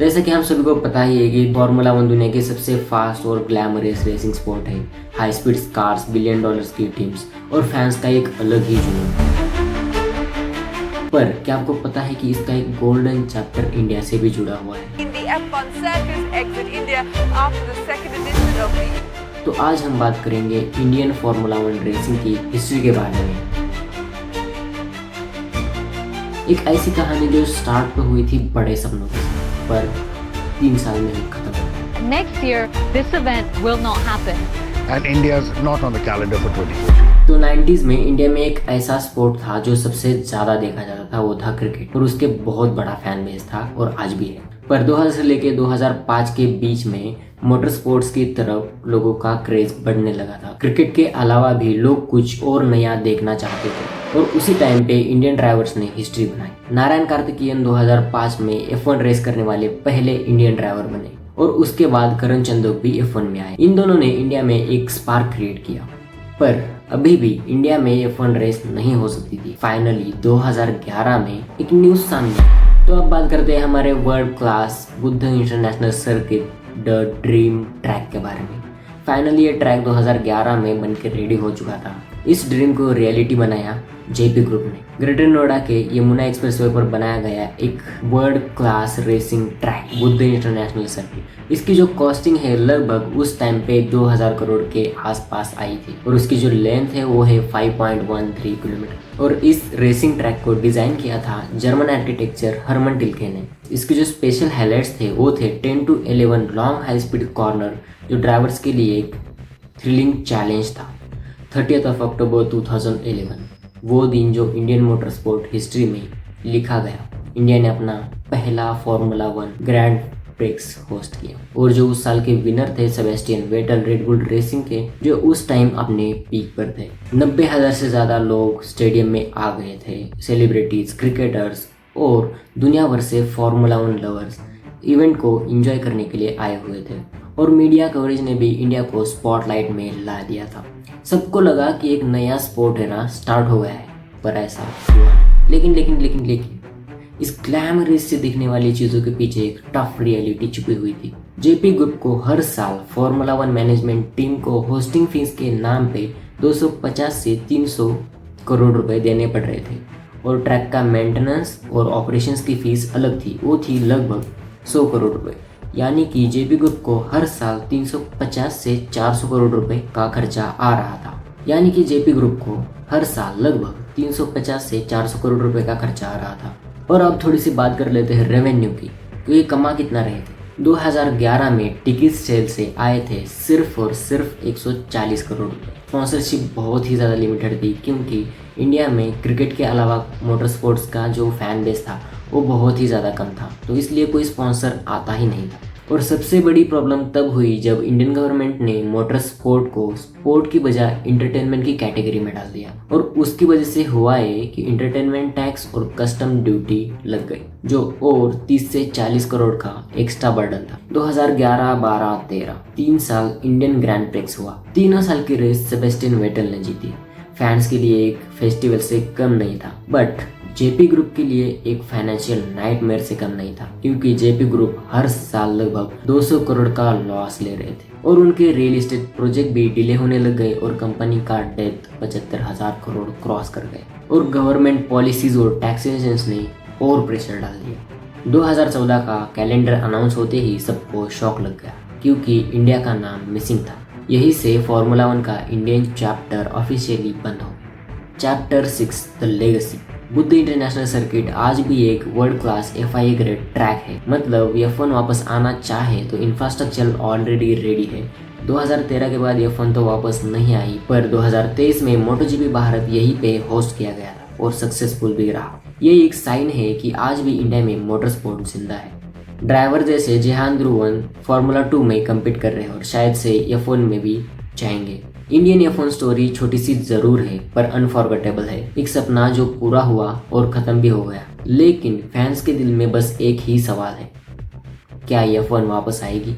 जैसे कि हम सभी को पता ही है कि फार्मूला वन दुनिया की सबसे फास्ट और ग्लैमरस रेसिंग स्पोर्ट है। High speed cars, billion dollars की टीम्स और फैंस का एक अलग ही जुनून। पर क्या आपको पता है कि इसका एक गोल्डन चैप्टर इंडिया से भी जुड़ा हुआ है। तो आज हम बात करेंगे इंडियन फार्मूला वन रेसिंग की हिस्ट्री के बारे में। एक ऐसी कहानी जो स्टार्ट पे हुई थी बड़े सपनों के साथ, पर 3 साल में ही खत्म हो। Next year, this event will not happen. And India's not on the calendar for 2020. तो 90s में इंडिया में एक ऐसा स्पोर्ट था जो सबसे ज्यादा देखा जाता था, वो था क्रिकेट, और उसके बहुत बड़ा फैन बेस था और आज भी है। पर 2000 से लेके 2005 के बीच में मोटर स्पोर्ट्स की तरफ लोगों का क्रेज बढ़ने लगा था। क्रिकेट के अलावा भी लोग कुछ और नया देखना चाहते थे और उसी टाइम पे इंडियन ड्राइवर्स ने हिस्ट्री बनाई। नारायण कार्तिकेयन 2005 में F1 रेस करने वाले पहले इंडियन ड्राइवर बने और उसके बाद करण चंदोक भी F1 में आए। इन दोनों ने इंडिया में एक स्पार्क क्रिएट किया, पर अभी भी इंडिया में F1 रेस नहीं हो सकती थी। फाइनली 2011 में एक न्यूज सामने आई। तो अब बात करते हैं हमारे world class Buddha international circuit the dream track के बारे में। फाइनली ये ट्रैक 2011 में बनकर रेडी हो चुका था। इस ड्रीम को रियलिटी बनाया जेपी ग्रुप ने। ग्रेटर नोएडा के यमुना एक्सप्रेसवे पर बनाया गया एक world class racing track Buddha international circuit. इसकी जो कॉस्टिंग है लगभग उस टाइम पे 2000 करोड़ के आसपास आई थी और उसकी जो लेंथ है वो है 5.13 किलोमीटर। और इस रेसिंग ट्रैक को डिजाइन किया था जर्मन आर्किटेक्चर हरमन टिल्के ने। इसके जो स्पेशल हाईलाइट्स थे वो थे 10 to 11 long high speed corner, जो ड्राइवर्स के लिए एक थ्रिलिंग चैलेंज था। 30 अक्टूबर 2011 वो दिन जो इंडियन मोटर स्पोर्ट हिस्ट्री में लिखा गया। इंडिया ने अपना पहला formula one grand prix host किया और जो उस साल के विनर थे Sebastian Vettel red bull racing के, जो उस टाइम अपने पीक पर थे। 90,000 से ज़्यादा लोग स्टेडियम में आ गए थे। सेलिब्रिटीज, क्रिकेटर्स और दुनिया भर से फार्मूला वन लवर्स इवेंट को एंजॉय करने के लिए आए हुए थे और मीडिया कवरेज ने भी इंडिया को स्पॉटलाइट में ला दिया था। सबको लगा कि एक नया स्पोर्ट है ना स्टार्ट हो गया है, पर ऐसा हुआ। लेकिन इस ग्लैमरस से दिखने वाली चीज़ों के पीछे एक टफ रियलिटी छुपी हुई थी। जेपी ग्रुप को हर साल फार्मूला वन मैनेजमेंट टीम को होस्टिंग फीस के नाम पे 250 से 300 करोड़ रुपए देने पड़ रहे थे और ट्रैक का मेंटेनेंस और ऑपरेशंस की फीस अलग थी, वो थी लगभग 100 करोड़ रुपए। यानी कि जेपी ग्रुप को हर साल 350 से 400 करोड़ रुपए का खर्चा आ रहा था। यानी कि जेपी ग्रुप को हर साल लगभग 350 से 400 करोड़ रुपए का खर्चा आ रहा था। और अब थोड़ी सी बात कर लेते हैं रेवेन्यू की, तो ये कमा कितना रहे थे। 2011 में टिकट सेल से आए थे सिर्फ और सिर्फ 140 करोड़ रुपए। स्पॉन्सरशिप बहुत ही ज़्यादा लिमिटेड थी क्योंकि इंडिया में क्रिकेट के अलावा मोटर स्पोर्ट्स का जो फैन बेस था वो बहुत ही ज़्यादा कम था, तो इसलिए कोई स्पॉन्सर आता ही नहीं था। और सबसे बड़ी प्रॉब्लम तब हुई जब इंडियन गवर्नमेंट ने मोटर स्पोर्ट को स्पोर्ट की बजाय इंटरटेनमेंट की कैटेगरी में डाल दिया और उसकी वजह से हुआ है कि इंटरटेनमेंट टैक्स और कस्टम ड्यूटी लग गई, जो और 30 से 40 करोड़ का एक्स्ट्रा बर्डन था। 2011, 12, 13 3 साल इंडियन ग्रैंड प्रिक्स हुआ। तीनों साल की रेस सेबेस्टियन वेटल ने जीती। फैंस के लिए एक फेस्टिवल से कम नहीं था, बट जेपी ग्रुप के लिए एक फाइनेंशियल नाइटमेयर से कम नहीं था क्योंकि जेपी ग्रुप हर साल लगभग 200 करोड़ का लॉस ले रहे थे और उनके रियल एस्टेट प्रोजेक्ट भी डिले होने लग गए और कंपनी का डेट 75,000 करोड़ क्रॉस कर गए और गवर्नमेंट पॉलिसीज और टैक्सेशन ने और प्रेशर डाल दिया। 2014 का कैलेंडर अनाउंस होते ही सबको शॉक लग गया क्योंकि इंडिया का नाम मिसिंग था। यही से फार्मूला वन का इंडियन चैप्टर ऑफिशियली बंद हो। Chapter 6 the legacy. Buddha international circuit आज भी एक world class FIA grade track है। मतलब F1 वापस आना चाहे तो इंफ्रास्ट्रक्चर ऑलरेडी रेडी है। 2013 के बाद F1 तो वापस नहीं आई, पर 2023 में MotoGP भारत यहीं पे होस्ट किया गया था और सक्सेसफुल भी रहा। ये एक साइन है कि आज भी इंडिया में मोटर स्पोर्ट जिंदा है। ड्राइवर जैसे जेहान ध्रुवन फार्मूला 2 में कम्पीट कर रहे हैं और शायद से F1 में भी जाएंगे। इंडियन F1 स्टोरी छोटी सी जरूर है पर अनफॉरगेटेबल है। एक सपना जो पूरा हुआ और खत्म भी हो गया। लेकिन फैंस के दिल में बस एक ही सवाल है, क्या F1 वापस आएगी?